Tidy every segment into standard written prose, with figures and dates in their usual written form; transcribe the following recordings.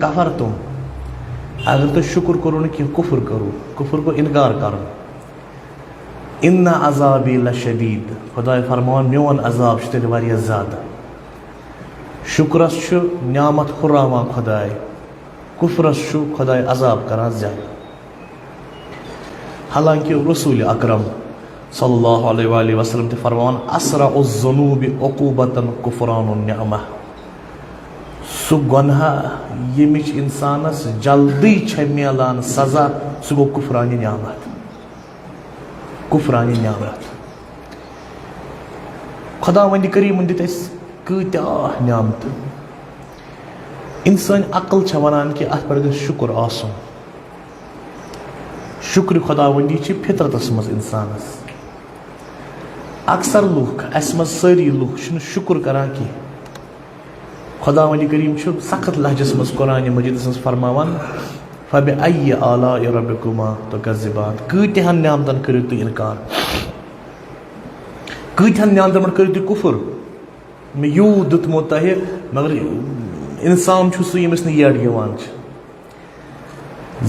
कफर तुम अगर तो शुक्र करो कि कुफर करो, कुफर को इनकार करो। इन्ना अजाबी लशदीद, खुदा फरमान मोन अजाब तेल वारिया ज़्यादा। शुक्रस न्यामत हुरावा खुदाय, कुफरस खुदाय अजाब करा ज्यादा। हालांकि रसूल अकरम सल्लल्लाहु अलैहि वसल्लम ते फरमान असराउज़्ज़ुनूबि उक़ूबतन कुफ़रानुन निअमा, सु गुनाह यमिच इंसानस जल्दी मिलान सजा सु गो कुफरानी नियामत, कुफरानी नियामत। खुदावंद करीम दित कत्या नियामत। इंसान अकल वनान कि अत पे शुक्र आसुन। शुक्र खुदावंदी फितरतस मज इंसानस। अक्सर लूख अस मज सारी लूख शुक्र करान कि खुदावंद करीम सख्त लहजस मज कुरान मजीद फरमावान फबिअय्यि आलाइ रब्बिकुमा तुकज़्ज़िबान, कत्यान नियामतन करियो तुम इनकार, कत्यान नियामतन करियो तुम कुफर। मे यूत दुतमो तह मगर इंसान सह यमिस न येड़ यवान।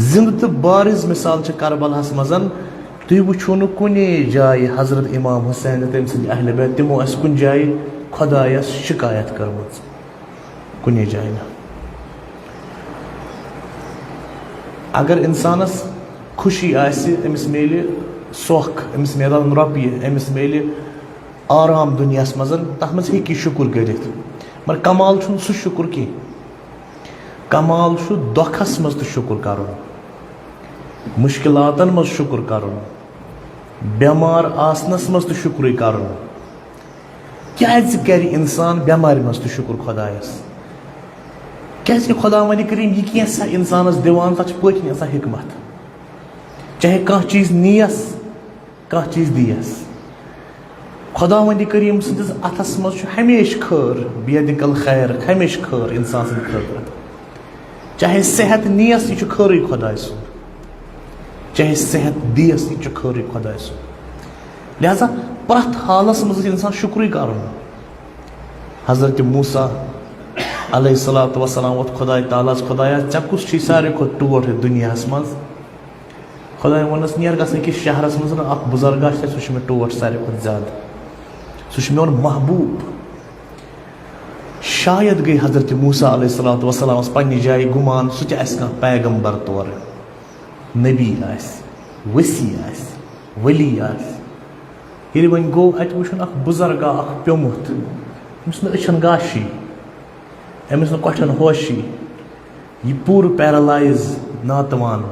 जिंद तो बारिज मिसाल करबलास मजन तुम वो न कुने जाए हजरत इमाम हुसैन तम सद अहल बैत तिमो कुन जाए खुदायस शिकायत कर्म, कुने जाए ना। अगर इंसानस खुशी अमिस मेले सोख, अमिस मेलान रोपये, अमिस मेले आराम दुनियास मजन, तथ मज हेकि शुक्र करित। मगर कमाल सह शुक्र की, कमाल दुखस मज तो शुक्र कर, मुश्किलातन मज शुक्र कर, बेमार आसनस मज तो शुक्र कर। क्या कर इंसान बेमार मज तो शुक्र खुदायस, क्या खुदावंद करीम यह कैसा इंसानस दिवान तथ पत्न आसान हिकमत। चाहे कह चीज नीयस कह चीज दियस, खुदावंद करीम सदिस अथस मज हमेश खैर, बेदिकल खैर, हमेश खैर इंसान सद खैर। चाहे सेहत नीयस यह खैर खुदा सुन, चाहे सेहत दियस यह खैर खुदा सुन। लिहाजा प्रथ हालस मज इंसान शुक्र कर। हजरत मूसा अलैहिस्सलातु वस्सलाम वोत खुदा तालास, खुदाया चे कुस सारे खुद टोट दुनियास मज। खुदा वनस नियर गस शहरस मज बुजुर्गा सह मे टोट सारे खुद ज्यादा, सह मोन महबूब। शायद गई हजरत मूसा अलैहिस्सलातु वस्सलाम पन्ने जाय गुमान सह पैगंबर तौर, नबी वसी वली ये वन गो अत वो बुजुर्गा प्योमुत, अमिस अचन गाशी, अमिस कठन होशी, यह पूर पैरालाइज नातवान,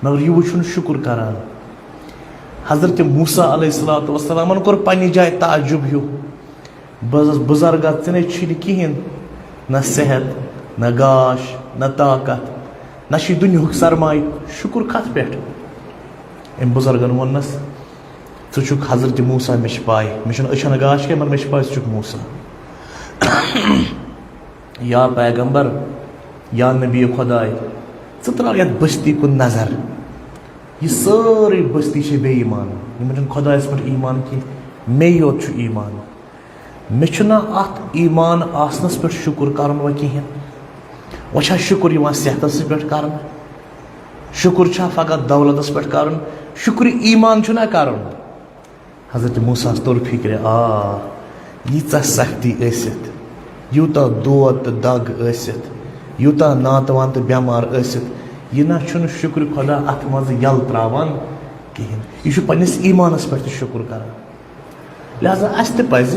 मगर यह वो शुक्र करान। हजरत मूसा अलैहिस्सलातु वस्सलाम कोर पन्ने जाय ताजुब हूँ, बुजुर्गा ऐ कहें न सेहत न गाश न ताकत न दुनिया सरमाय, शुक्र कत पे। अम बुजुर्गन वनस षुक हजरत मूसा, मे पाय मे अचन गाश क्या, मगर मे पाय षुक मूसा। या पैगंबर या नबी खुदाय त्रा ये बस्ती कुन नजर, यह सारी बस्ती बेईमान, इन खुदायस पे ईमान कि मे योत ईमान। मे अत ईमान आसनस पे शुक्र कर व कहें वह शुक्र सेहतस पे कर, शुक्र फकत दौलतस पे कर, शुक्र ईमान कर। हजरत मूसा तोर फिक्र यीचा सख्ती ऐसित, यूता दोद तो दग ऐसित, यूता नातवान तो बेमार ऐसित, यह ना शुक्र खुदा अत मज यल त्रावान कहें, यह पन्निस ईमानस पे शुक्र कर। लिहाजा अस पज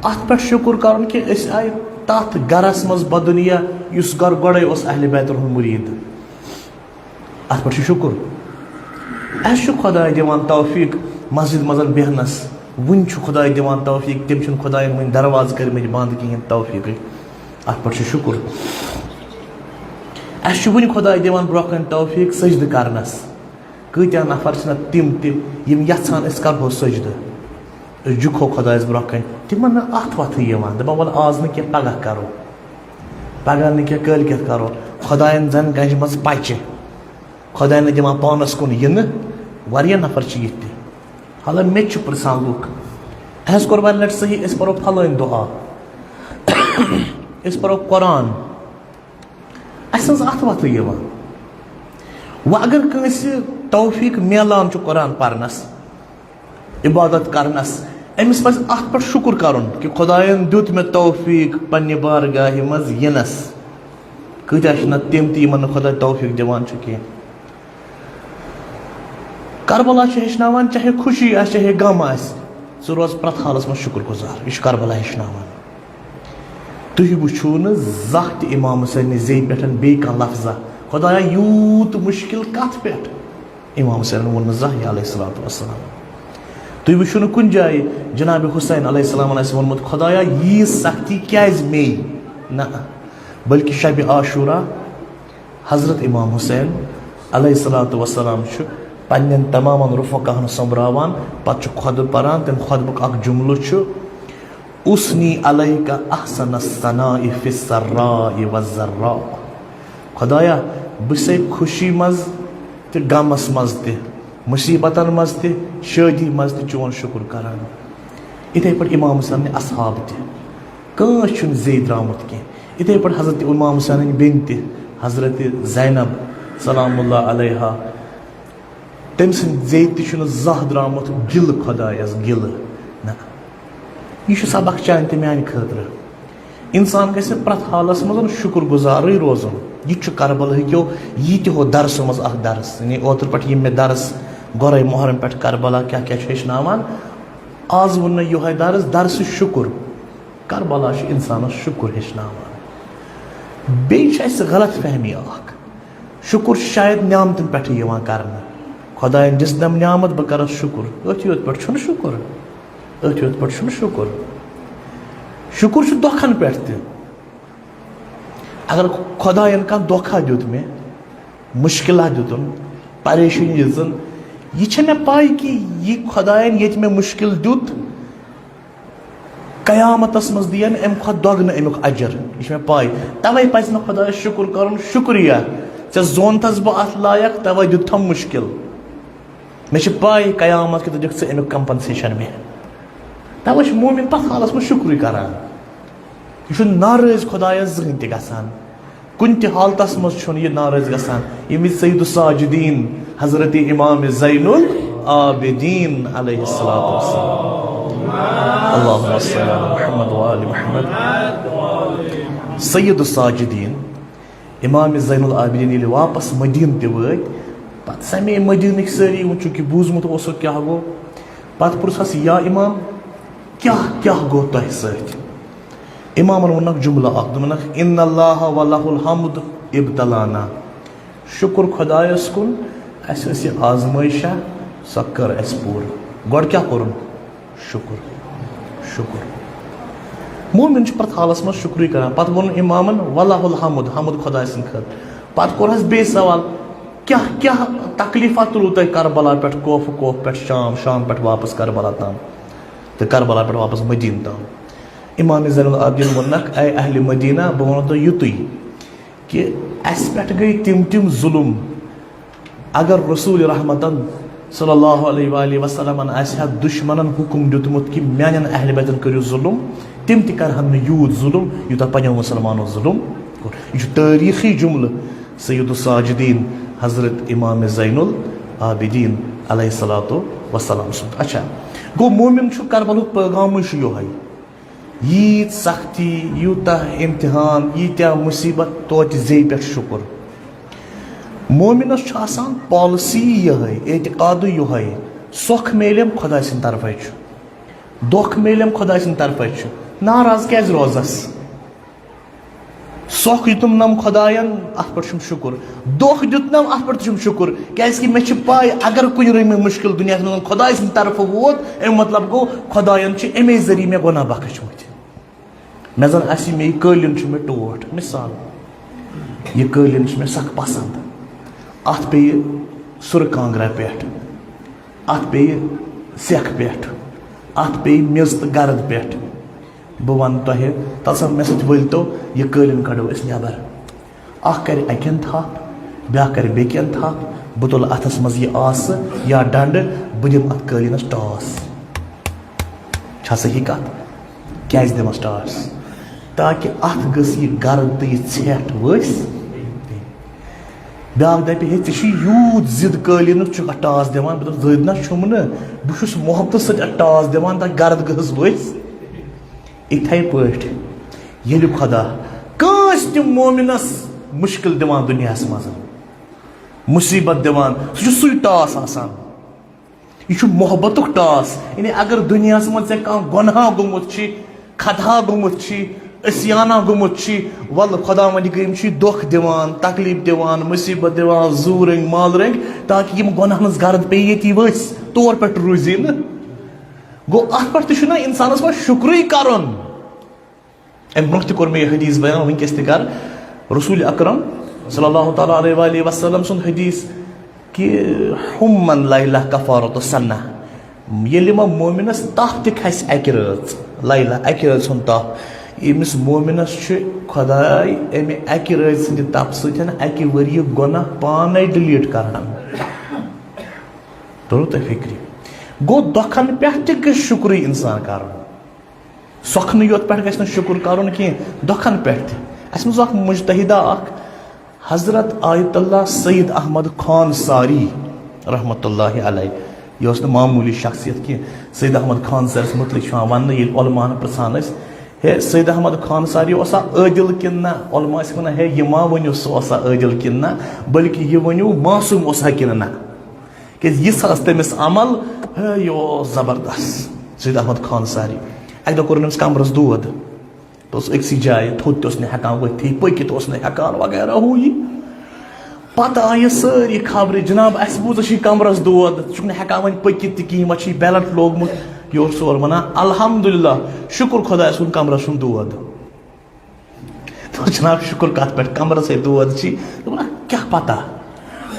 अत पे शुक्र कर कि आय तथ गरस मज बदुनिया इस गर गोड़े अहल बैतुल मुरीद, अत पे शुक्र। अस खुदा दिवान तौफीक मस्जिद मजन बेहनस, वन खुदा दिवान तौफीक, तम खुदायन वन दरवाज कर बंद कहें तौफीक, अत पे शुक्र। अस वन खुदा दिवान ब्रोह तौफीक सजद करनस। कत्या नफर तिम यम यहान करो सजद, झुको खुदायस ब्रोह तिमन अत वत दपान वल आज न पगह करो, पगह न कल करो, खुदायन जन गंज मज पचे, खुदायन दिवान पानस कुन इन वारिया नफर ये। हालां मे प्रसान लूख अस कोर वन लट सही परो फलान दुआ, परो कुरान, اَسہِ ٲس اَتھ وَتھٕے یِوان. وۄنۍ اگر کٲنٛسہِ توفیٖق میلان چھُ قرآن پَرنَس عبادت کرنَس أمِس پَزِ اَتھ پٮ۪ٹھ شُکُر کَرُن کہِ خۄدایَن دیُت مےٚ توفیٖق پنٛنہِ بارگاہہِ منٛز یِنَس. کۭتیاہ چھِ نَتہٕ تِم تہِ یِمن نہٕ خۄداے توفیٖق دِوان چھُ کینٛہہ. کربلا چھِ ہیٚچھناوان چاہے خوشی آسہِ چاہے غم آسہِ ژٕ روز پرٛٮ۪تھ حالَس منٛز شُکُر گُزار. یہِ چھُ کربلا ہیٚچھناوان. تُہۍ وٕچھِو نہٕ زانٛہہ تہِ اِمام حُسینہِ زیٚیہِ پٮ۪ٹھ بیٚیہِ کانٛہہ لفظا خۄدایا یوٗت مُشکِل کَتھ پٮ۪ٹھ. اِمام حُسینَن ووٚن نہٕ زانٛہہ یہِ علیہ الصلوٰتُ وَسلام. تُہۍ وٕچھِو نہٕ کُنہِ جایہِ جِنابِ حُسین علیہ السلامَن آسہِ ووٚنمُت خۄدایا ییٖژ سختی کیٛازِ مے. نہ بٔلکہِ شبِ عاشوٗرا حضرت اِمام حُسین علیہ الصلوٰتُ وَسلام چھُ پنٛنٮ۪ن تمامَن رُفقاہَن سوٚمبراوان پَتہٕ چھُ خۄطبہٕ پَران. تَمہِ خۄطبُک اکھ جُملہٕ چھُ اُسنی علیکَ احسن الثناء فی السراء والضراء. خۄدایا بہٕ چھسے خوشی منٛز تہِ غمَس منٛز تہِ مُصیٖبتَن منٛز تہِ شٲدی منٛز تہِ چون شُکُر کران. یِتھَے پٲٹھۍ اِمام حُسینٕنۍ اصحاب تہِ کٲنٛسہِ چھُنہٕ زیٚیہِ درٛامُت کینٛہہ. یِتھَے پٲٹھۍ حضرت اِمام حُسینٕنۍ بیٚنہِ تہِ حضرت زینب سلام اللہ علیہا تٔمۍ سٕنٛدِ زیٚیہِ تہِ چھُنہٕ زانٛہہ درٛامُت گِلہٕ خۄدایَس گِلہٕ. نہ یہِ چھُ سبق چانہِ تہِ میٛانہِ خٲطرٕ. اِنسان گژھِ پرٛٮ۪تھ حالَس منٛز شُکُر گُزارٕے روزُن. یہِ تہِ چھُ کربلہٕکیو یہِ تہِ ہو درسو منٛز اکھ درس. یعنی اوترٕ پٮ۪ٹھ یِم مےٚ درس گۄرے محرم پٮ۪ٹھ کربلا کیٛاہ کیٛاہ چھُ ہیٚچھناوان آز ووٚن مےٚ یِہوے درس شُکُر. کربلا چھُ اِنسانَس شُکُر ہیٚچھناوان. بیٚیہِ چھِ اَسہِ غلط فہمی اکھ شُکُر چھُ شاید نعمتَن پٮ۪ٹھٕے یِوان کرنہٕ. خۄدایَن دِژنَم نعمت بہٕ کَرَس شُکُر. أتھی یوت پٮ۪ٹھ چھُنہٕ شُکُر. أتھی یوت پٮ۪ٹھ چھُنہٕ شُکُر. شُکُر چھُ دۄکھَن پٮ۪ٹھ تہِ. اگر خۄدایَن کانٛہہ دۄکھا دیُت مےٚ مُشکِلات دیُتُن پریشٲنی دِژٕن یہِ چھےٚ مےٚ پاے کہِ یہِ خۄدایَن ییٚتہِ مےٚ مُشکِل دیُت قیامتَس منٛز دِیَن اَمہِ کھۄتہٕ دۄگنہٕ اَمیُک اجر. یہِ چھِ مےٚ پاے. تَوَے پَزِ نہٕ خۄدایَس شُکُر کَرُن شُکریہ ژےٚ زونتھَس بہٕ اَتھ لایق تَوَے دیُتتھَم مُشکِل. مےٚ چھِ پاے قیامت کہِ دۄہ دِکھ ژٕ اَمیُک کَمپَنسیشَن مےٚ. تَوَے چھُ مومِن پرٛٮ۪تھ حالَس منٛز شُکرُے کَران. یہِ چھُنہٕ نارٲضۍ خۄدایَس زٕہٕنۍ تہِ گژھان. کُنہِ تہِ حالتَس منٛز چھُنہٕ یہِ نارٲضۍ گژھان. ییٚمہِ وِزِ سید الساجدیٖن حضرت اِمام زین العابدیٖن علیہ الصلوٰتُ وَسلام اللہُمَّ صَلِّ علی محمد وآلِ محمد سید الساجدیٖن اِمام زین العابدیٖن ییٚلہِ واپس مدیٖنہٕ تہِ وٲتۍ پَتہٕ سَمے مدیٖنٕکۍ سٲری چوٗنٛکہِ بوٗزمُت اوسُکھ کیٛاہ گوٚو پَتہٕ پرٛژھَس یا اِمام کیٛاہ گوٚو تۄہہِ سۭتۍ. اِمامَن ووٚنُکھ جُملہٕ اکھ دوٚپُنکھ اِنَ اللہِ وَلَہُ الحمد ابتلانا. شُکُر خۄدایَس کُن اَسہِ ٲس یہِ آزمٲیشا سۄ کٔر اَسہِ پوٗرٕ. گۄڈٕ کیٛاہ کوٚرُن شُکُر. شُکُر مومِن چھُ پرٛٮ۪تھ حالَس منٛز شُکرُے کران. پَتہٕ ووٚنُن اِمامَن وَلَہُ الحمد حمد خۄداے سٕنٛدِ خٲطرٕ. پَتہٕ کوٚرہَس بیٚیہِ سوال کیٛاہ تکلیٖفا تُلوٗ تۄہہِ کربلا پٮ۪ٹھ کوف پٮ۪ٹھ شام پٮ۪ٹھ واپس کربلا تام تہٕ کربلا پٮ۪ٹھ واپس مدیٖنہٕ تام. اِمام زین العابدیٖن ووٚننکھ اے اہلِ مدیٖنہ بہٕ وَنو تۄہہِ یُتُے کہِ اَسہِ پٮ۪ٹھ گٔے تِم ظُلم اگر رسوٗلِ رحمتن صلی اللہ علیہ وآلہ وسلمن آسہِ ہا دُشمنن حُکُم دیُتمُت کہِ میانٮ۪ن اہلِ بیتن کٔرِو ظُلم تِم تہِ کرہن نہٕ یوٗت ظُلم یوٗتاہ پنٛنیو مُسلمانو ظُلم کوٚر. یہِ چھُ تٲریٖخی جُملہٕ سید الساجدیٖن حضرت اِمام زین العابدیٖن علیہ الصلوٰتُ وسلام سُنٛد. اچھا گوٚو مومِن چھُ کربلُک پیغامٕے چھُ یِہوے ییٖژ سختی یوٗتاہ اِمتِحان ییٖتیاہ مُصیٖبت توتہِ زیٚیہِ پٮ۪ٹھ شُکُر. مومِنس چھُ آسان پالسی یِہے اعتقادٕے یِہوے سۄکھ میلیم خۄداے سٕنٛدِ طرفے چھُ دۄکھ میلیم خۄداے سٕنٛدِ طرفے چھُ ناراض کیٛازِ روزس. سۄکھ دیُتنم خۄدایَن اَتھ پٮ۪ٹھ چھُم شُکُر دۄکھ دیُتنم اَتھ پٮ۪ٹھ تہِ چھُم شُکُر کیٛازِکہِ مےٚ چھِ پاے اگر کُنہِ رٔنٛگۍ مُشکِل دُنیاہَس منٛز خۄداے سٕنٛدِ طرفہٕ ووت اَمیُک مطلب گوٚو خۄدایَن چھِ اَمے ذٔریعہٕ مےٚ گۄناہ بخشمٕتۍ. مےٚ زَن آسہِ مےٚ یہِ قٲلیٖن چھُ مےٚ ٹوٹھ مِثال یہِ قٲلیٖن چھِ مےٚ سخ پسنٛد اَتھ پیٚیہِ سُرٕ کانٛگرا پٮ۪ٹھ اَتھ پیٚیہِ سٮ۪کھ پٮ۪ٹھ اَتھ پیٚیہِ میٚژ تہٕ گرد پٮ۪ٹھ. بہٕ وَنہٕ تۄہہِ تَلسا مےٚ سۭتۍ ؤلۍتو یہِ قٲلیٖن کَڑو أسۍ نٮ۪بر. اکھ کَرِ اَکہِ اَنٛدٕ تھپھ بیٛاکھ کَرِ بیٚکہِ اَنٛدٕ تھپھ بہٕ تُلہٕ اَتھَس منٛز یہِ آسہٕ یا ڈنٛڈٕ بہٕ دِمہٕ اَتھ قٲلیٖنَس ٹاس. چھا صحیح کَتھ کیٛازِ دِمَس ٹاس تاکہِ اَتھ گٔژھ یہِ گرد تہٕ یہِ ژھٮ۪ٹھ ؤسۍ ब्याक दपि है यूत जिद कलिन टास दिवान बह जद ना छुम बहुत मोहब्बत सत टास दिवान तक गर्द गहस वस इथे पट ये खुदा कंस ति मोमिनस मुश्किल दिवान दुनिया मज मुसीबत दिवान सह टास आसान यह मोहब्बत टास यानी अगर दुनिया मज गुनाह गोमुत खता गोमुत अस्याना गोमुत वल खुदा वंद करीम दुख दिवान तकलीफ दिवान मुसीबत दिवान जू रंग माल रंग ताकि यम गुनाह गर्द पे ये वस तौर पे रूजी न गो अत पे इंसानस मे शुक्र करन अम ब्रोह तोर मे हदीस बयान वनकस कर रसूल अकरम सल्लल्लाहु तआला अलैहि वसल्लम सुन हदीस कि हुम्मन लैला कफारत सन्ना ये मोमिनस तह तस अक रज लैला अक रज सुन तह यमिस मोमिनस खुदाई अमे अक रज सद तप सक वरी गुनाह पाने डिलीट करान तो फिक्र गो दुखन पे शुक्र इंसान कर सोखन योत पे ग शुक्र कर कह दुखन पे मज मुजतहिदा हजरत आयतुल्लाह सईद अहमद खान सारी रहमतुल्लाह अलैह यह मामूली शख्सियत कह सईद अहमद खान सरस मुतलिक वन ये उलमान पृछान हे सईद अहमद खान सारी आदिल कि ना उलमा वन हे यह मा वनु सह आदिल कि ना बल्कि यह वनु मासूम कि ना यह तमिस अमल हे यह जबरदस्त सईद अहमद खान सारी अक दह कोर कमरस दोद तो अक्सी जाए थोत हेकान वथी पकित हेकान वगैरह हू यह पत आय सारी खबर जनाब अस बूज कमरस दोद हेकान वन पकित कहीं मा बेलट लोगमुत यह सोर वनान अल्हम्दुलिल्लाह शुक्र खुदा सुन कमरस दोद तो जनाब शुक्र कत पे कमरस दोद क्या पता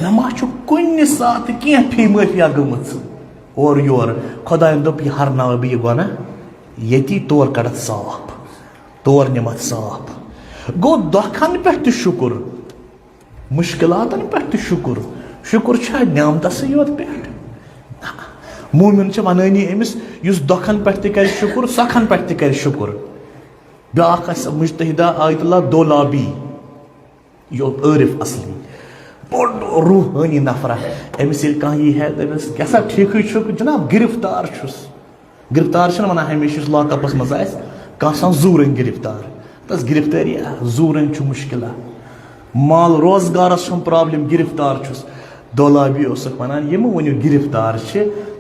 ना मा कुन सात कह फी माफिया गमत और योर खुदायन दोप यह हरनाव बह यह गुनाह यती तौर कड़त साफ तौर निमत साफ गो दुखन पे शुक्र मुश्किलातन पे शुक्र शुक्र नियामत योत पे मोमिन वनानी अमिस दुखन पे कर शुक्र सखन पे कर शुक्र ब्या मुजतहिदा आयतुल्लाह दोलाबी यो आरिफ असली बोड़ रूहानी नफरा अमिस कह यी है दस क्या ठीक जनाब गिरफ्तार गिरफ्तार वन हमेशा लॉकअपस मज कह जू रंग गिरफ्तार तस गिरफ्तारी जू रंग मुश्किल माल रोजगार प्रॉब्लम गिरफ्तार दोलाबी वनान यम वनु गिरफ्तार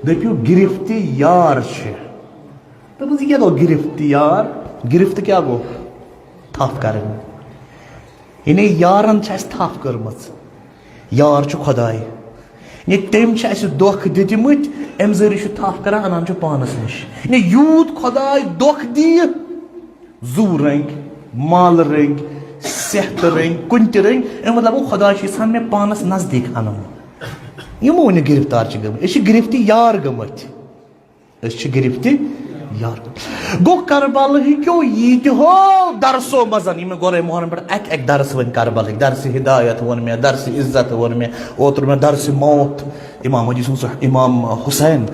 दपो गिरफ्त यार दस क्या गो गिरफ्त यार गिरफ्त क्या गो थप कर यारन थप कर्म यार खुदाई ये तम दुख दितमत अम जरिए थप कर अनान पानस नश यूत खुदाई दुख दी जू रंग माल रंग सेहत रंग कुन त रंग मतलब खुदा मे पानस नजदीक अन यमो वन गिरफ्तार गमत गिरफ्त यार गमत गिरफ्त यार गो करबल क्यों ये हो दरसो मजन गोरे मोहन पे अक दरस वन करबल दरस हिदायत वन मे दरस इज्जत वन मे ओतर मे दरस मौत इमाम हदीस इमाम हुसैन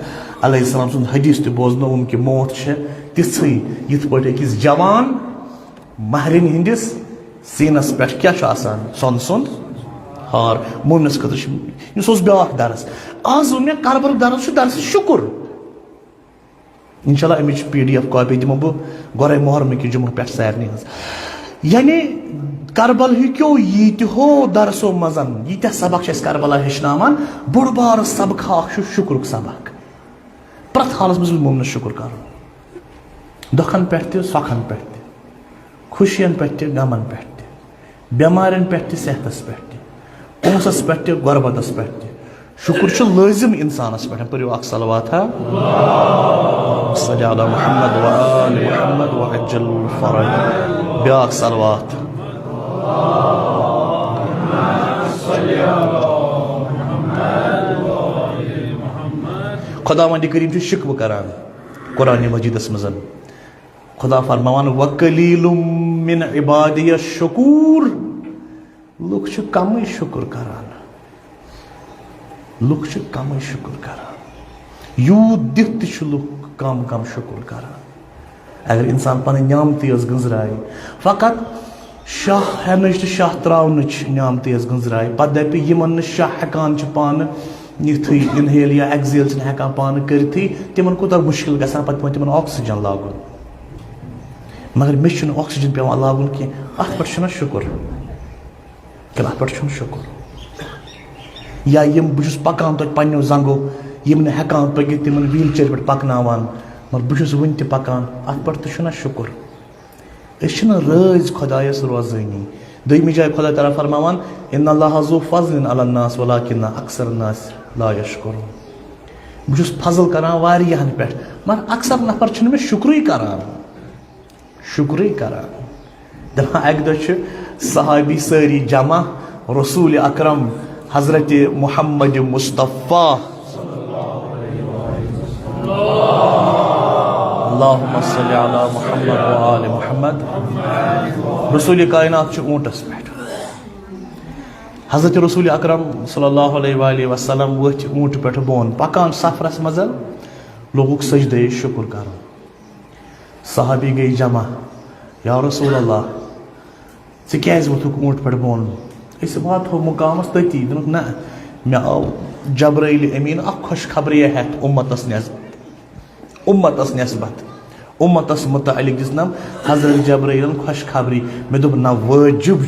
अलैहिस्सलाम सुन हदीस तो बोजनो कि मौत तिथि यथ पे अकिस जवान महरिन हंदिस सीनस पे क्या सोन सोन हार मोमिनस खतर ब्या दरस आज वो मे करबल दरस दरस शुक्र इंशाल्लाह अमिच PDF कॉपी दिमो बह गोरे मोहर्म कि जुम्ह पे सारे यानी करबल क्यों ये हो दरसो मजन यीत सबक करबला हेचनान बोड़ बार सबक शुक्र सबक प्रत हालस मज मोमिन शुक्र कर दुखन पे सखन पे खुशियन पे गमन पे बेमारन पे सेहतस पे पोसस पे गुरबतस पे शुक्र लाजिम इंसानस पे परो अख सलवात सल्ली अला मुहम्मद व आलि मुहम्मद व अज्जल फरज ब्या सलवात खुदा वंद करीम शिकव करान कुरान मजीदस मज खुदा फरमान वकलीलुम मिन इबादिय शकूर लुक कम शुक्र करान लुक कम शुक्र करान यूत दिख लुक कम कम शुक्र करान अगर इंसान पन नियामत गंजराय फ़कत शाह हेनच तो शाह त्रावनच नियामत गंजराय पे दपे यमन शाह हेकान पान नीथी इनहेल या एक्सेल हेकान पान करथी तिमन कोता मुश्किल गसान पे तिमन ऑक्सीजन लागुन मगर मे ऑक्सीजन पे लागुन की अत पे शुक्र अत पे शुक्र या यम बहुत पकान तक पन्नो जंगो यम हेकान पकित तिमन व्हील चेयर पे पकनावान मगर बहुत वन तक पकान अत पे शुक्र रज खुदायस रोजानी दोयमी जाय खुदा ताला फरमावान इन्नल्लाह ज़ु फज़लिन अलन नास वलाकिन्ना अक्सर नास ला यशकुरून बहुत फजल करान वारियाहन पे मगर अक्सर नफर छन में शुक्र करान दपान अक दो सहाबी सारी जमा रसूल अकरम हजरत मुहम्मद मुस्तफ़ा अल्लाहुम्मा सल्लि अला मुहम्मद व आले मुहम्मद रसूल कायनात ऊंटस पे हजरत रसूल अकरम सल्लल्लाहु अलैहि वसल्लम वथ ऊंट पे बोन पकान सफरस मज लोगुक सजदे शुक्र कर सहाबी गई जमा या रसूल अल्लाह चे क्या वथुक ऊंट पे बोन इस बात हो मुकामस तती दोनक ना मे आव जबराइल अमीन खुश खबरी हेत उम्मतस नस्बत उम्मतस मुतअल्लिक दिसनम हजरत जबराइल खुश खबरी मे दोप ना वाजिब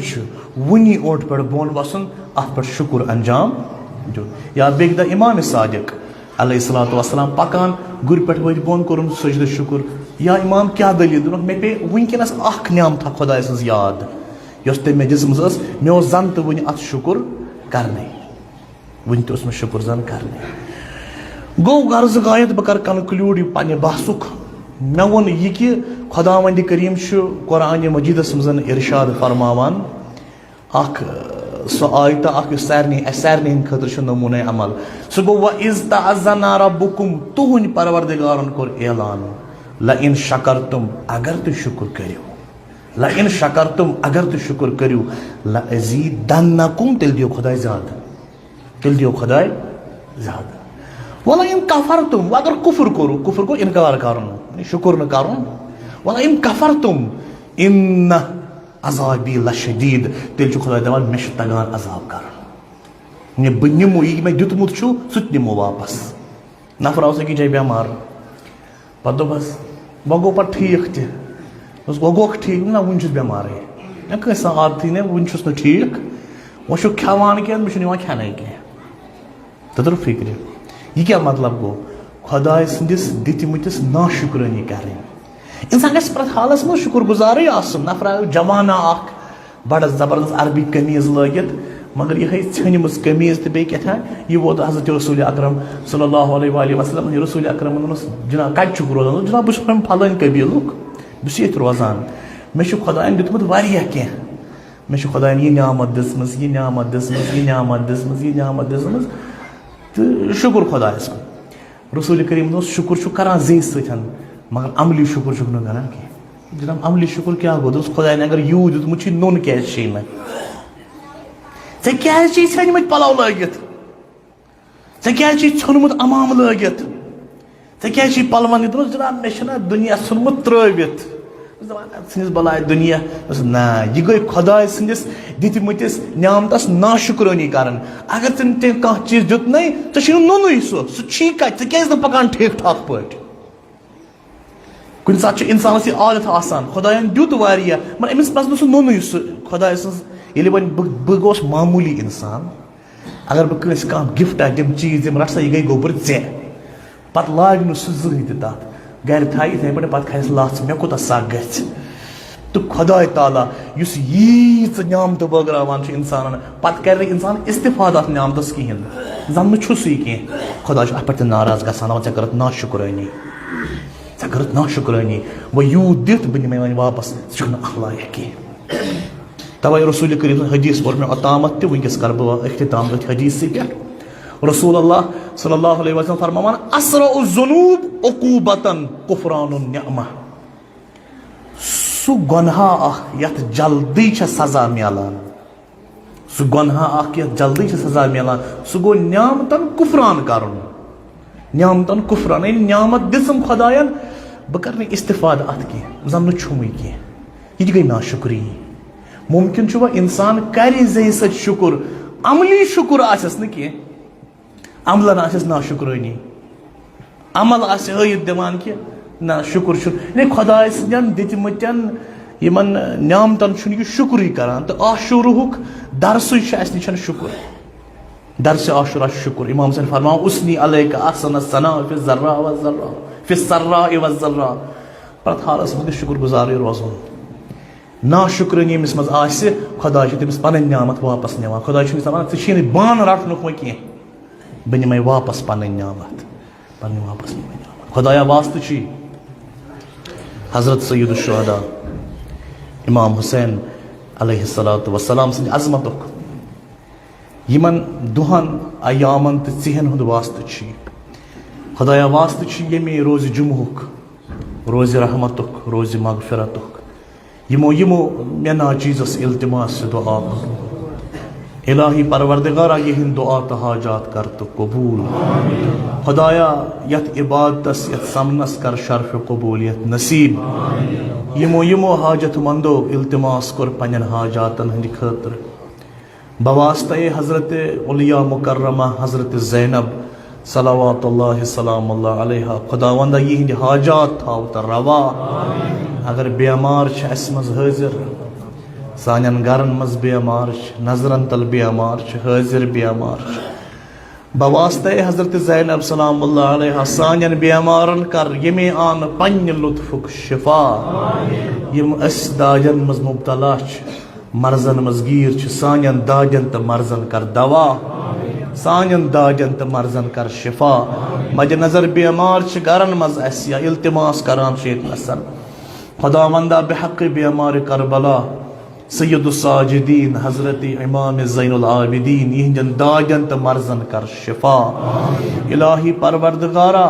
वनी ओट पे बोन वसन अत पे शुक्र अंजाम दो या बेगदा इमाम सादिक अलैहिस्सलातु वस्सलाम पकान गुर पे वत बोन कोरुन सजद शुक्र या इमाम क्या दलील दोनक मे पे वनकनस अख नियामत खुदा सज याद यस ते मे दिसमस मे जन तो वन अत शुक्र करने वन तो मे शुक्र जन करने गो गर्ज गायत बह कर कनक्लूड पे बहसुक मे वोन यह कि खुदावंद करीम कुरान मजीदस मज इरशाद फरमावान सो आयता सारे खतर नमून अमल सह गो व इज़ तअज़्ज़ना रब्बुकुम तुहुंद परवरदिगारन कोर ऐलान लइन शकरतुम अगर तु शुक्र करियो लइन शकरतुम अगर तु शुक्र करियो लअज़ीदन्नकुम तेल दियो खुदाय ज़्यादा वला इन कफरतुम अगर कुफ्र को इनकार कर शुक्र न कर वला इन कफरतुम इन अज़ाबी लशदीद तेल खुदा दपान मे तगान अजाब कर बह निमो यह मे दुतमुत सह निमो वापस नफर आव अकिस जाए बेमार पे दोपस वह गो पे ठीक तह गोख ठीक ना वन बेमार मे कस आदती ने वन ठीक वह खेवान कह मे खेन कह तर फिक्र यह क्या मतलब गो खुदा सदिस दितमतिस नाशुक्रानी करें इंसान गस प्रत हालस में शुक्र गुजार नफर आयो जवाना बड़ जबरदस्त अरबी कमीज लगित मगर यह छनम कमीज तो क्या यह वोत हजरत रसूल अकरम सल्लल्लाहु अलैहि वसल्लम रसूल अकरम जनाब कत रोजान जनाब बह फलान कबीलुक बस ये रोजान मे खुदायन दितमुत वारिया कह मे खुदायन यह नियामत दिसमस यह नियामत दिसमस यह नियामत दिसमस यह नियामत दिसमस तो शुक्र खुदायस रसूल करीम शुक्र करान जे सतन मगर अमली शुक्र न करान कह जनाब अमली शुक्र क्या गो दोस्त खुदा ने अगर यूं दितमुत नोन क्या क्या षनमत पलव लगित क्या षोनमुत अमाम लगित क्या पलवन जनाब मे दुनिया षुनमुत त्रवित सनिस बलाय दुनिया ना यह गई खुदा सदिस दितमतिस नियामतस नाशुक्रानी करान अगर ते कह चीज दुत नहीं तो नोन सह कत क्या पकान ठीक ठाक पे कुछ सात इंसानस यह आदत आसान खुदायन दुत वारिया मगर अमिस पज सह नोन खुदा ये वन बह गोस मामूली इंसान अगर बह कह गिफ्ट दिम चीज दिम रट सा यह गई गोबर ऐ पे लाग सह जहन तथ गर थाई इथे पे पे खस लथ मे कोत सक ग तो खुदा ताला यीच नियामत बगरावान इंसान पे कर इंसान इस्तिफाद अत नियामतस कहें जन सह कह खुदा अत पे नाराज गसान ऐ कर नाशुक्रानी ऐ कर नाशुक्रानी वह यूत दित बह निमे वन वापस अखलाक कह तवे रसूल करीम हदीस पोर मे अतामत वनकस कर बह अख्तिताम हदीस पे रसूल अल्लाह सल्लल्लाहु अलैहि वसल्लम फरमावान अस्रउ ज़ुनूब उक़ूबतन कुफ़रानुन निअमा सु गुनाह यत जल्दी सजा मिलान सु गुनाह यत जल्दी सजा मिलान सु गो नियामतन कुफ़रान करन नियामतन कुफ़रान नियामत दिसम खुदायन बह कर इस्तिफाद अत कह जन छुम कह यह गई नाशुक्री मुमकिन छुवा इंसान करे जय सच शुक्र अमली शुक्र आसस न कि अमलन आसस ना शुक्रनी अमल आस हयत दिवान कि ना शुक्र ने खुदा दितमतन यमन न्यामतन यह शुक्र करान तो आशुरुक दरस निश शुक्र दरस आशुरा शुक्र इमाम सन फरमा उसनी अलैका अहसन सना फि ज़र्रा व ज़र्रा फि सर्रा व ज़र्रा प्रत हालस मज शुक्र गुजार रोजन ना शुक्रनी यमिस मज आसि खुदा तमिस पन न्यामत वापस निवान खुदा वे बान रटनुक वो कह बह निमे वापस पन न्यामत पन वापस न्यामत खुदाया वास्त हजरत सैयद शुहदा इमाम हुसैन अलैहिस्सलातु वस्सलाम सद अजमतुक यमन दुहन अयामन तो चहन हुंद वास्त खुदाया वास्त यमे रोज जुमुक रोज रहमतुक रोज मगफिरतुक यमो यमो मे नाचीज़स इल्तिमास दुआ इलाही परवरदिगारा यहिंद दुआ तो हाजात कर तो कबूल खुदाया यत इबादतस यत समनस कर शर्फ कबूलियत नसीब यमो यमो हाजत मंदो इल्तिमास कर पन्न हाजातन हंद खतर बवास्ते हजरत उलिया मुकर्रमा हजरत ज़ैनब सलावतुल्लाहि सलामुल्लाह अलैहा खुदावंदा यहिंद हाजात थाव तो रवा अगर बेमार अस मज हाजिर सान गरन मज बेमार नजरन तल बेमार हाजिर बेमार बवास्ते हजरत ज़ैनब सलामुल्लाह अलैहा सान बेमारन कर यमे आन पन्न लुत्फुक शिफा यम अस दाजन मज मुब्तला मर्जन मज गीर सान दाजन तो मर्जन कर दवा सान दाजन तो मर्जन कर शिफा मज नजर बेमार गरन मज अस या इल्तिमास करान नसन खुदावंदा बेहक़ बेमार करबला सैयदुस साजिदीन हजरत इमाम ज़ैनुल आबिदीन यहंदन दाजन तो मर्जन कर शिफा इलाही परवरदिगारा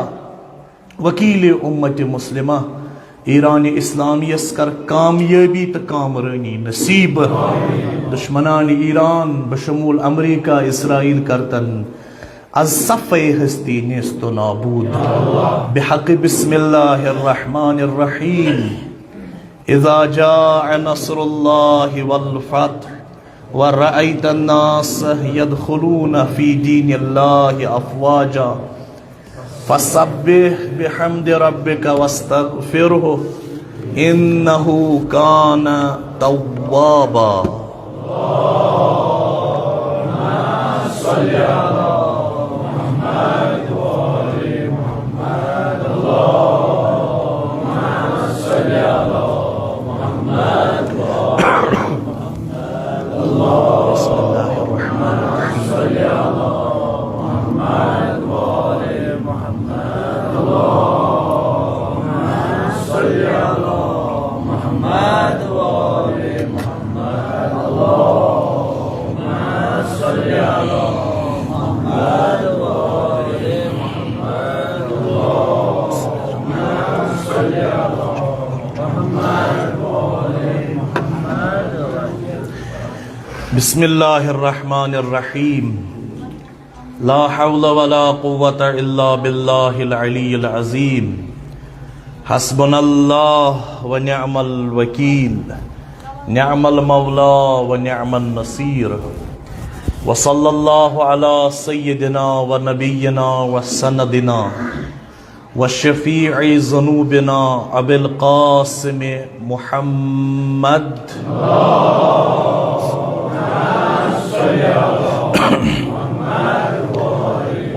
वकील उम्मत मुस्लिमा ईरान इस्लामियस कर कामयाबी तो कामरानी नसीब दुश्मनान ईरान बशमूल अमरीका इसराइल करतन अज सफ़े हस्ती नेस्तो नाबूद बेहक़ बिस्मिल्लाहिर रहमानिर रहीम इज़ा जाअ नस्रुल्लाहि वल फ़त्ह व रअयतन नास यदखुलून फ़ी दीनिल्लाहि अफ़वाजा फसब्बिह बिहम्दि रब्बिका वस्तग़फ़िरहु इन्नहु कान तव्वाबा। बिस्मिल्लाहिर्रहमानिर्रहीम ला हौला वला कुव्वता इल्ला बिल्लाहिल अलिय्यिल अज़ीम हस्बुनल्लाह व निअमल वकील निअमल मौला व निअमन नसीर व सल्लल्लाहु अला सय्यिदिना व नबिय्यिना व सनदिना व शफी'i ज़ुनूबिना अबिल क़ासिम मुहम्मद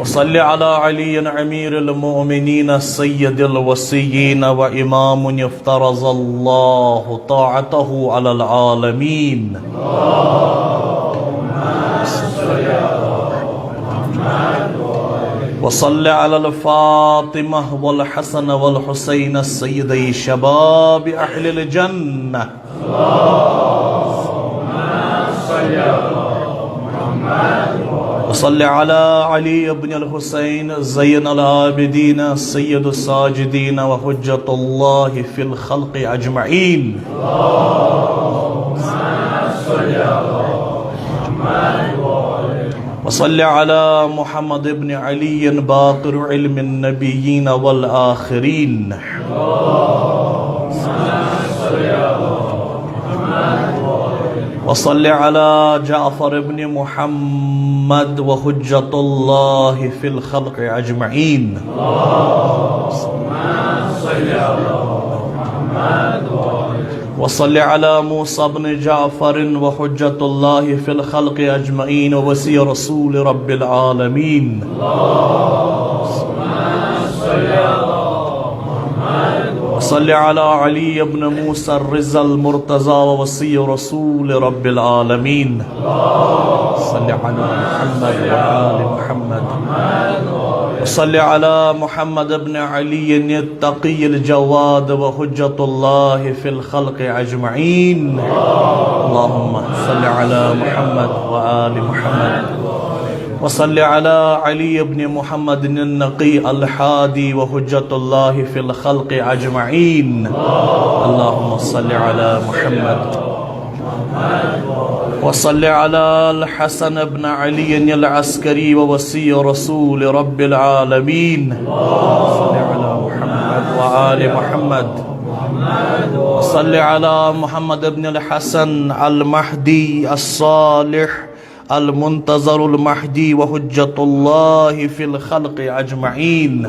वसल्लि अला अलिय्यिन अमीरिल मुमिनीन सय्यदिल वसिय्यीन व इमामुन इफ्तरज़ल्लाहु ताअतहु अलल आलमीन। वसल्लि अलल फ़ातिमा वल हसन वल हुसैन सय्यदै शबाब अहलिल जन्नह। वसल्लि अला अली इब्न अल हुसैन ज़ैनुल आबिदीन सय्यदुस साजिदीन व हुज्जतुल्लाहि फ़िल ख़ल्क़ि अजमईन। वसल्लि अला मुहम्मद इब्न अली बाक़िर इल्मिन नबिय्यीन वल आख़िरीन। وصل على جعفر بن محمد وحجة الله في الخلق أجمعين. وصل على موسى بن جعفر وحجة الله في الخلق أجمعين ووصي رسول رب العالمين. وصل على علي بن موسى الرضا المرتضى ووصي رسول رب العالمين. صل على محمد وآل محمد. وصل على محمد بن علي التقي الجواد وحجة الله في الخلق أجمعين. اللهم صل على محمد وآل محمد. وصل على علي بن محمد النقي الحادي وحجة الله في الخلق أجمعين. اللهم صل على محمد. وصل على الحسن بن علي العسكري ووصي رسول رب العالمين. صل على محمد وآل محمد. وصل على محمد بن الحسن المهدي الصالح المنتظر المهدي وحجة الله في الخلق أجمعين.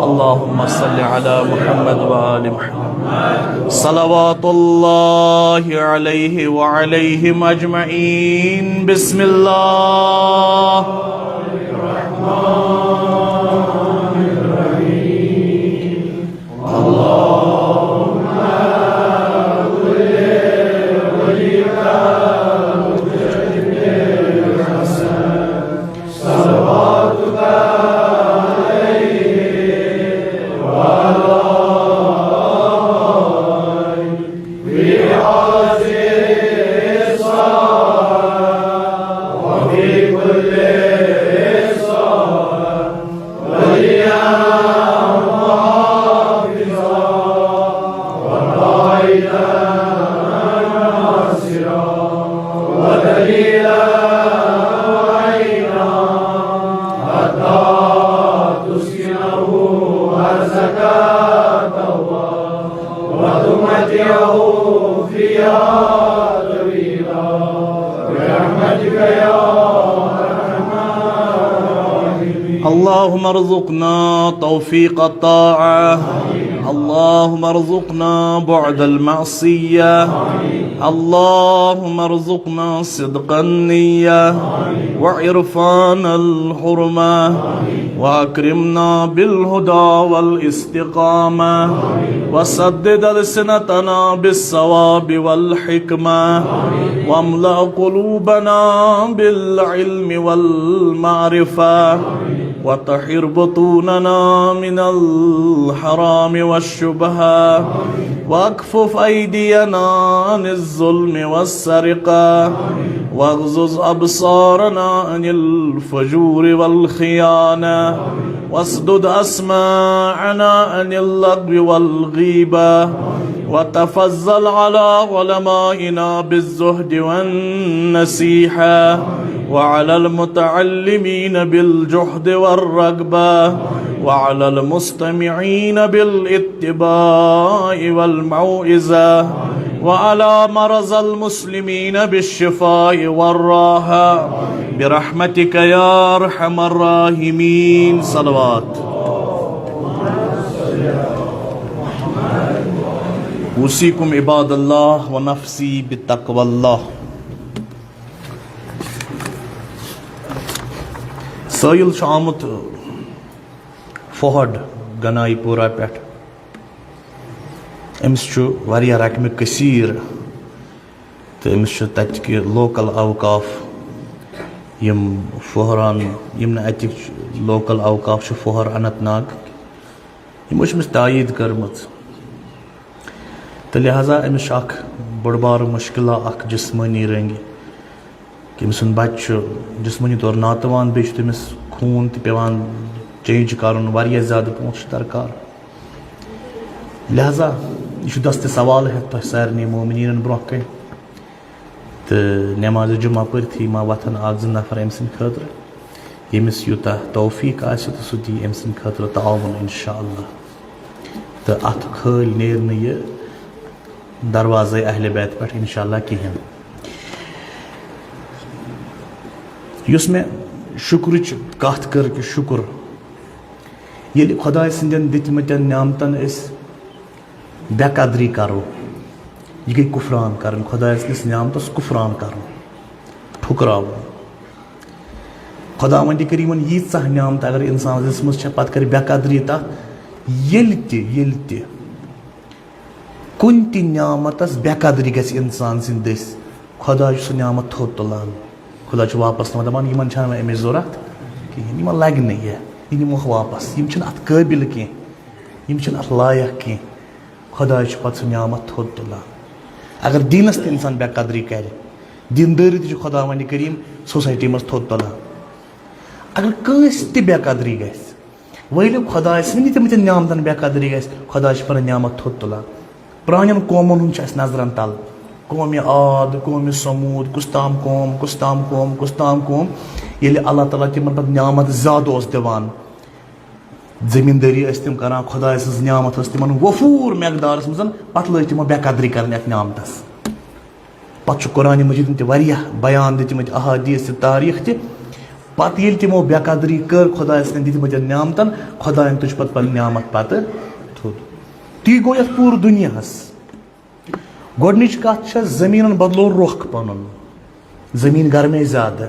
اللهم صل على محمد وآل محمد. صلوات الله عليه وعليهم أجمعين. بسم الله الرحمن الرحيم. اللهم كل وليك صلواتك عليه وعلى آله في حاضر الصلاة وفي كل صلاة وليا محافظا وقائدا ناصرا ودليلا وتمتعه فيها طويلا برحمتك يا ارحم الراحمين. اللهم ارزقنا توفيق الطاعة. اللهم ارزقنا بعد المعصية. اللهم ارزقنا صدق النية وعرفان الحرمة وأكرمنا بالهدى والاستقامة وسدد ألسنتنا بالصواب والحكمة واملأ قلوبنا بالعلم والمعرفة وطهر بطوننا من الحرام والشبهات واكفف أيدينا عن الظلم والسرقة واغزز أبصارنا عن الفجور والخيانة واسدد أسماعنا عن اللغو والغيبة وتفضل على علمائنا بالزهد والنصيحة وعلى المتعلمين بالجهد والرغبة وعلى المستمعين بالاتباع والموعظة وعلى مرضى المسلمين بالشفاء والراحة برحمتك يا أرحم الراحمين. صلوات. أوصيكم عباد الله ونفسي بتقوى الله. سائل چھُ آمُت فہد گنائی پورہ پٮ۪ٹھ. أمِس چھُ واریاہ رقمہِ کثیٖر تہٕ أمِس چھُ تَتِکہِ لوکل اوقاف یِم فہران یِم نہٕ اَتِکۍ لوکل اوقاف چھِ فہر اننت ناگ یِمو چھِ أمِس تایید کٔرمٕژ تہٕ لہذا أمِس چھُ اکھ بٔڑ بارٕ مُشکِلا اکھ جسمٲنی رنٛگہِ کہ أمۍ سُنٛد بچہِ چھُ جسمٲنی طور ناتوان بیٚیہِ چھُ تٔمِس خوٗن تہِ پیٚوان چینج کَرُن واریاہ زیادٕ پونٛسہٕ چھِ درکار لہذا یہِ چھُ دستہِ سوال ہٮ۪تھ تۄہہِ سارنٕے مومنیٖنن برونٛہہ کَنہِ تہٕ نٮ۪مازِ جُمعہ پٔرتھٕے ما وۄتھن اکھ زٕ نفر أمۍ سٕنٛدِ خٲطرٕ ییٚمِس یوٗتاہ توفیٖق آسہِ تہٕ سُہ دِیہِ أمۍ سٕنٛدِ خٲطرٕ تعاوُن اِنشاء اللہ تہٕ اَتھ خٲلۍ نیرِ نہٕ یہِ دروازے اہلِ بیت پٮ۪ٹھ اِنشاء اللہ کِہیٖنۍ. युस मे शुक्रुच कथ कर कि शुक्र ये खुदा सदन दितमतन नामतन बेकदरी करो यह गई कुफरान कर खुदा सदस नामतस कुफरान कर ठुकराव खुदा वंद करीमन यीच नामत अगर इंसान दिसमस पत कर बेकदरी तथ ये कुन ति नामतस बेकदरी गस इंसान सिंद दस खुदा सह नामत थोद तुलान खुदा वापस दपान यमन अमिच जरूरत कहें लग यह निमोख वापस अत काबिल कह अत लायक कह खुदा पत सह नामत थोद तुलान अगर दीनस त इंसान बेकदरी कर दीनदारी त खुदा वंद करीम सोसाइटी मज थोद तुलान अगर कंस त बेकदरी गस वल खुदा तम नामतन बेकदरी गस खुदा पन नामत थोद तुलान प्रान कौमन हूँ नजरन तल कौम आद कौम समूद कुस्ताम कौम ये अल्लाह ताला तिमन पे नामत ज्यादा दिवान जमींदारी तम कर खुदा नामत तिमन वफूर मकदारस मज पे लग तमो बेकदरी कर नामतस पे कुरान मजीद तह बयान दितमत अहादीस तारीख पे तमो बेकदरी कर खुदा दितमत नामतन खुदा तुझ पे नामत पे थोद ती गो ये पूर दुनियास गोडनिच कथ जमीन बदलो रुख पन जमीन गर्मे ज्यादा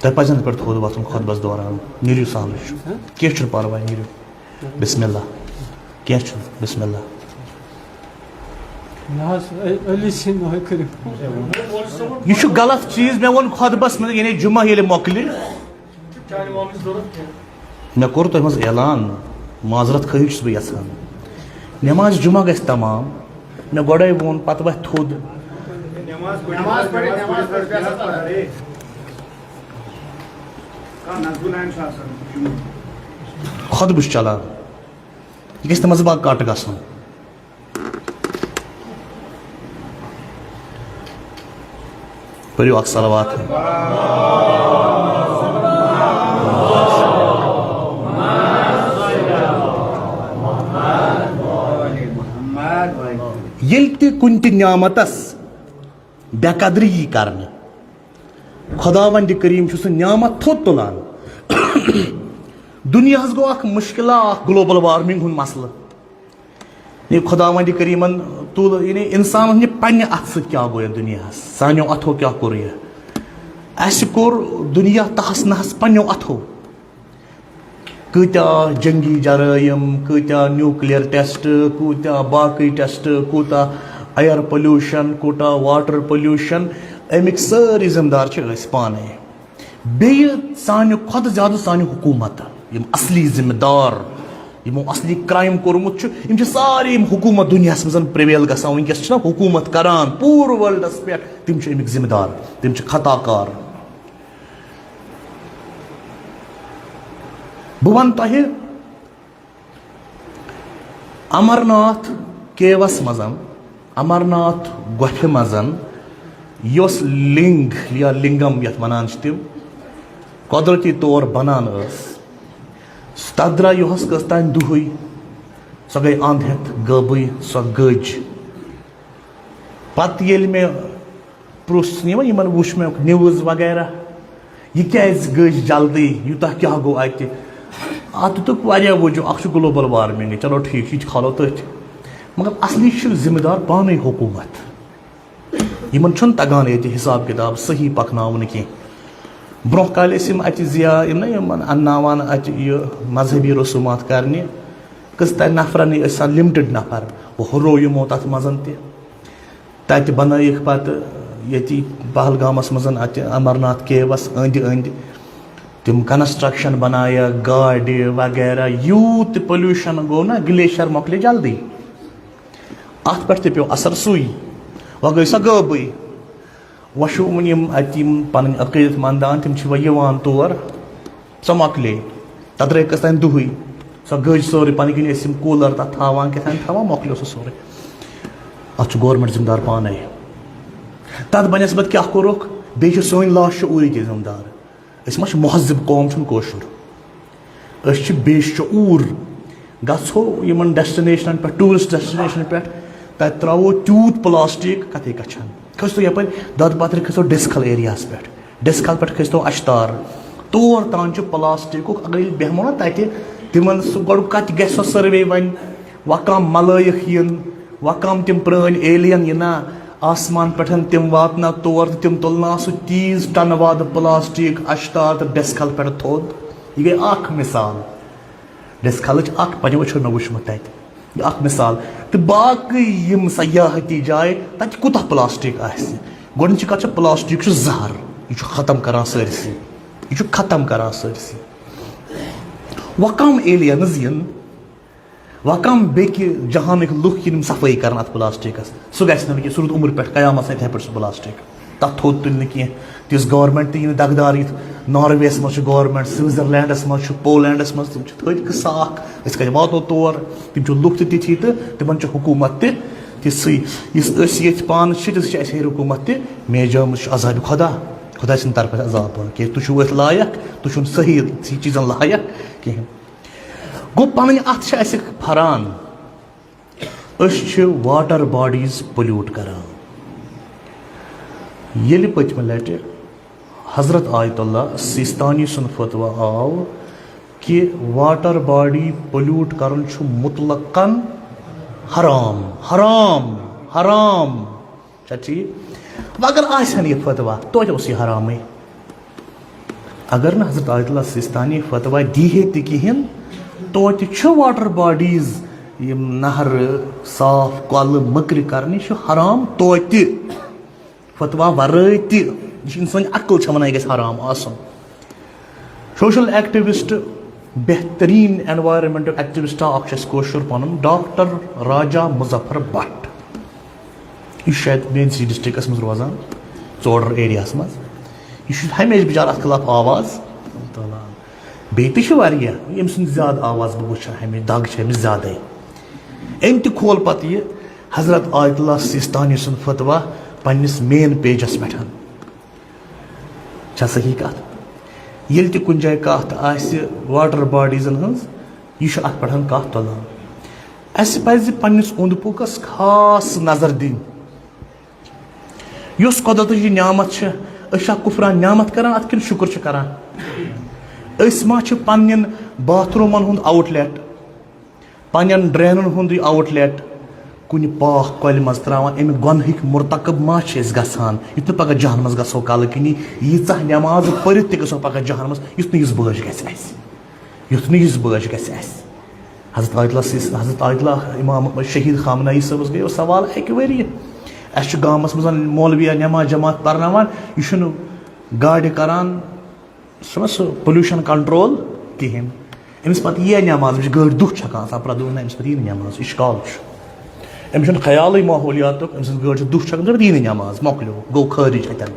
तह पजन पे थोद वुन खुतबस दौरान नीरु सहल कह परवाह नीरु बिस्मिल्लाह कह बिस्मिल्लाह यह गलत चीज मे वो खुतबस मे यानी जुमा ये मोकल मे कोर तुम मज ऐलान माजरत खच बह यहान नमाज जुमा गस तमाम मे गोड़े वोन पत वह थोद खुतब चलान यह गस मज कट गसन पढ़ो सलवात ये कुन नामतस बेकदरी कर खुदा वंद करीम नामत थोद तुलान दुनिया गो मुश्किल ग्लोबल वार्मिंग हुन मसल खुदा वंद करीमन तुल यानी इंसान पे अथ क्या गो दुनिया सानो अथो क्या कोर यह कोर दुनिया तहस नहस पनो अथो कत्या जंगी जरायम कत्या न्यूक्लियर टेस्ट कूत्या बाकी टेस्ट कूता एयर पोल्यूशन कूटा वाटर पोल्यूशन अमिक सारी जिम्मेदार पाने बे सान खुद ज्यादा सान हुकूमत यम असली जिम्मेदार यमो असली क्राइम कोर्मुत सारे हुकूमत दुनिया मज प्रिवेल गसान वनकस हुकूमत करान पूर वर्ल्डस पे तम अमिक जिम्मेदार तम खताकार बह वन तह अमरनाथ केवस मज अमरनाथ गुफ मज लिंग या लिंगम यथ वनान तम कुदरती तौर बनान तथ द्रा योहस कस तान दुहै सो गई अंध हेथ गबई सो गज पत येल मे प्रुस यमन वुच मे न्यूज वगैरह यह क्या गज जल्दी यूता क्या गो अत तुक वजह ग्लोबल वार्मिंग चलो ठीक यह खालो तथ मगर असली जिम्मेदार पान हुकूमत यमन तगान ये हिसाब किताब सही पकन कह ब्रोह काल अन्नावान मजहबी रसूमात करने कस त नफरन लिमिटेड नफर हुर्रो यमो तथ मज तत बनैक पत ये पहलगामस मज अमरनाथ केवस अंद अंद तम कंस्ट्रक्शन बनाया गाड़ वगैरह यूत पोल्यूशन गो ना ग्लेशियर मोकले जल्दी अत पे पे असर सुई वह गई सो गबई वशु अतिम पन अकीदत मंदान तम वान तौर सो मोकले तथ रकस तान दुहै सो गज सोरे पन किन कूलर तथ थावान क्या मोकलो सो सोरे अत गवर्नमेंट जिम्मेदार पान तथ बनस्बत क्या कोरुख बे सोन लाशूरी के जिम्मेदार मा महजब कौम कशुर बेशूर गो इन डेस्टिनेशन पे टूरिस्ट डेस्टिनेशन पे तत त्रो तूत प्लास्टिक कथे कछन खसतो यपर दद पत्र खसतो डिस्कल एरियास पे डिस्कल पे खसतो अश्तार तौर तान प्लास्टिक अगर ये बेहमो ना तत तिमन सह गो कत ग सर्वे वन वकाम मलयक इन वकाम तिम प्रान एलियन यना आसमान पे तिम वातना तौर तिम तुलना सह 30 टन वाद प्लास्टिक अश्तार तो डिस्कल पे थोद यह गई अख मिसाल डिस्कल पे वो मे वुचमुत तत यह मिसाल तो बाकी यम सयाहती जाए तत कुता प्लास्टिक गोच कत प्लास्टिक जहर यह खत्म करान सरसी यह खत्म करान सरसी वकाम एलियंस इन वकाम बेकि जहानिक लुक इन सफाई कर अत प्लास्टिकस सह गि सह रूद उम्र पे कयामत इथे पे प्लास्टिक तथ थोद तुल कह तिस गवर्नमेंट तीन दगदार ये नॉर्वेस मज गवर्नमेंट स्विट्जरलैंडस मज पोलैंडस मज तुम थोक साख कत वातो तौर तिम लुक तिथि तो तिमन हुकूमत तिस पान तिस हुकूमत मेजम अजाब खुदा खुदा सद तरफ अजाब कि तुम लायक तुम सही चीज़न लायक कहें गो पन अत फरान वाटर बॉडीज पोल्यूट करान ये पत्म लट हजरत आयतुल्ला सिस्तानी सुन फतवा आव कि वाटर बॉडी पोल्यूट करन मुतलकन हराम हराम हराम ठीक अगर आसन यह फतवा तो यह हराम अगर न हजरत आयतुल्ला सिस्तानी फतवा दी कहें तो वाटर बॉडीज नहर साफ कल मकर करने हराम तो फतवा वर्रे इन अकल वन यह हराम आसन सोशल एक्टिविस्ट बेहतरीन एनवायरमेंटल एक्टिविस्ट कोशर पन डॉक्टर राजा मुजफ्फर भट्ट यह शायद मेनसी डिस्ट्रिक्स मज रोजान चोडर एरियास मज यह हमेशा बिचार अत खिलाफ आवाज बेम ज्यादा आवाज बह वुचान हमें दग ज्यादा अम तोल पत यह हजरत आयतुल्ला सिस्तानी सुन फतवा पन्निस मेन पेजस पे सही कत ये कुन जाए कत वाटर बॉडीजन हज यह अत पे कत तुलान अस पज पन्निस ओंद पुकस खास नजर दिन युस कुदरत नियामत कुफरान नियामत करान अत किन शुक्र करान मा पन्न बाथरूमन हुंद आउटलेट पन्न ड्रेनन हुंद आउटलेट कुन पाख कल मज त्रावान अमि गुनहिक मुर्तकब मा गसान युत पगह जहन मज गो कल किनी यीचा नमाज पढ़ित गो पगह जहन मज युत नस बज युत नस बज हजरत आयतुल्ला इमाम शहीद खामनाई सबस गयो सवाल एक वरी अस गामस मज मौलविया नमाज जमात पर्नावान यह गाड़ करान पोल्यूशन कंट्रोल कहें अमिस पे यह नमाज गाड़ दुख छकान प्रदून अमिस पे यह नमाज इश्काल अमिस ख्याल माहौलियात अमिस गाड़ दुख छकान दीन नमाज मोकलो गो खारिज अतन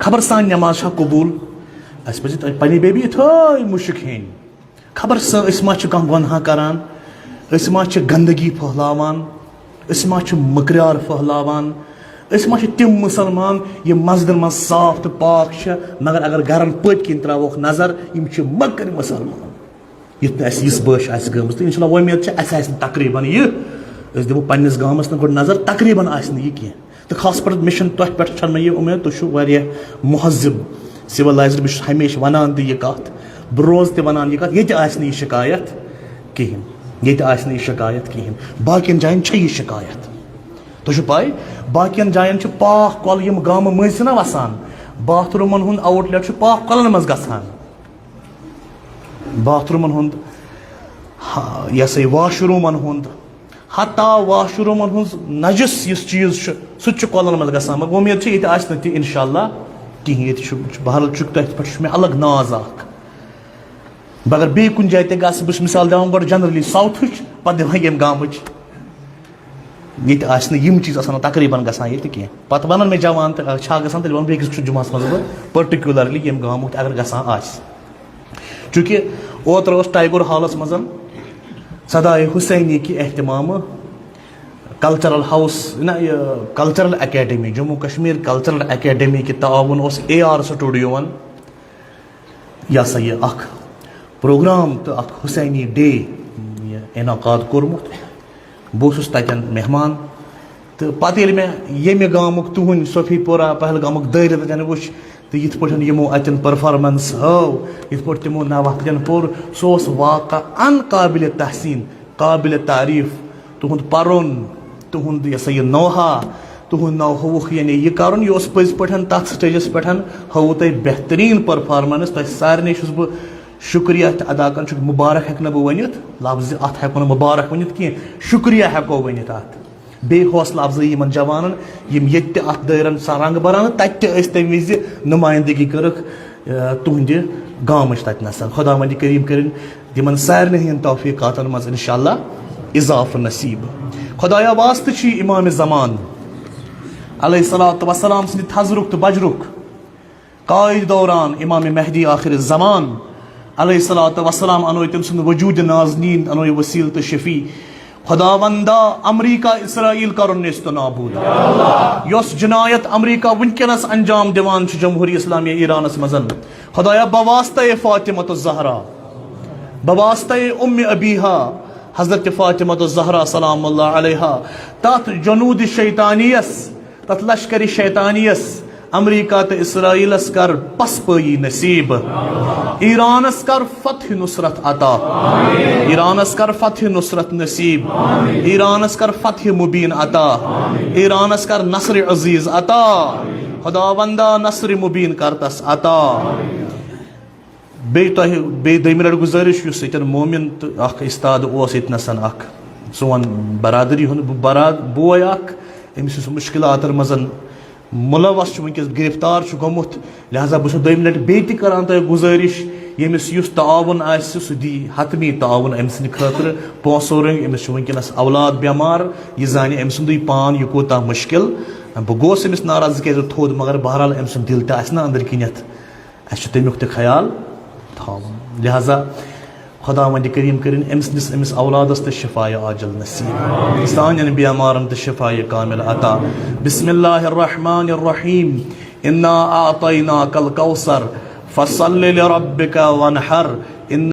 खबर सान नमाज कबूल अस पे पे बेबी थे मुश्क हेन खबर मा कह गुनाह करान मा गंदगी फहलावान मा मकरार फहलावान मा तिम मुसलमान ये मस्जिदन मज साफ तो पाक मगर अगर गरन पत किन त्रोक नजर मकर मुसलमान युत इस बश आ गम तो इंशाल्लाह उम्मीद अस तकरीबन यह दिमो पन्निस गामस गो नजर तकरीबन यह कह तो खास पर मिशन तुह पे मे यह उम्मीद तुम महजब सिविलाइज्ड बस हमेशा वनान यह कत बह रोज तनान यह कत ये शिकायत कहें ये शिकायत कहें बाकियन जायन यह शिकायत तुझ पाई बाकियन जायन पाक कल यम गाम मज ना वसान बाथरूमन हुंद आउटलेट पाक कलन मज गसान बाथरूमन हुंद यह वाशरूमन हुंद हता वाशरूमन हुंद नजस इस चीज सह कलन मज गसान मगर उम्मीद ये इंशाल्लाह कहें ये बहरल तथ पे मे अलग नाज अगर बे कुन जाए गस बस मिसाल दिवान गो जनरली साउथ पे दिवान यम गाम ये चीज़ तकरीबन गसान ये कह पे वन मे जवान तो गसान तेल वन बेस जुमास मज पर्टिकुलरली यम गामुक अगर गसान चूँकि ओतर टाइगर हॉलस मज सदाए हुसैनी की एहतमाम कल्चरल हाउस ना cultural academy Jammu Kashmir cultural academy के ताउन AR स्टूडियोन यह सा यह प्रोग्राम तो हुसैनी डे इनाकाद कोर्मुत बस तन मेहमान तो पत् ये मे गामुक तुहन सोफीपोरा पहलगामुक दरित अतन वो तो ये यमो अतन परफॉर्मेंस हव ये तमो नव अतन पोर सो वाक़ा अनकाबिल तहसीन काबिल तारीफ तुहद पर्न तुहद यह नौहा तुहद नौ होवुख यानी यह कर यह पज पे तथ स्टेजस पे हवु तुम बेहतरीन परफॉर्मेंस तुम सारे बह शुक्रिया अदा कर मुबारक हेक बह वन लफ्ज अत हेको मुबारक वन कह शुक्रिया हेको वन अत बे हौसला अफजाई इन जवान यम ये दरन रंग बरान तम विज नुमाइंदगी कर तुहद गामच तथनस खुदा वंद करीम कर सारे हंद तौफीकातन मज इंशाअल्लाह इजाफ नसीब खुदाया वास्त इमाम ज़मान अलैहिस्सलातु वस्सलाम सद थजरुक तो बजरुक कायद दौरान इमाम महदी आखिर ज़मान अलैहिस्सलातु वस्सलाम अनो तम सुंद वजूद नाज़नीन अनो वसील तो शफी खुदावंदा अमरीका इसराइल कर नेस्त नाबूद यस जनायत अमरीका वनकनस अंजाम दिवान जमहूरी इस्लामिया ईरानस मजन खुदाया बवास्ता फातिमा ज़हरा बवास्ता उम्म अबीहा हजरत फातिमा ज़हरा सलामुल्लाह अलैहा तथ जनूद शैतानियस तथ लश्कर शैतानियस अमरीका तो इसराइलस कर पसपई नसीब ईरानस कर फतह नुसरत अता ईरानस कर फतह नुसरत नसीब ईरानस कर फतह मुबीन अता ईरानस कर नसर अजीज अता खुदावंदा नसर मुबीन करतस अता बे दम लट गुजारिश मोमिन तो उस्ताद यतनसन सोन बरादरी बोय अमिस मुश्किलात मजन मुलवस वनकस गिरफ्तार गोमुत लिहाजा बस दम लट बे करान तुम गुजारिश यमिस ताउन सह दी हतमी ताउन अम सद खतर पोसो रंग अमिस वनकस औलाद बेमार यह जान अम सुंद पान यह कोता मुश्किल बह गोस अमिस नाराज क्या थोद मगर बहरहाल अम सुंद दिल ना अंदर किनत तमुक तो ख्याल थावन लिहाजा खुदा वंद करीम कर अमिस औलादस तो शिफाय आजल नसीब सान बेमारन तो शिफाय कामिल अता बिस्मिल्लाहिर्रहमानिर्रहीम इन्ना आतैनाकल कौसर फसल्लि लिरब्बिका वनहर।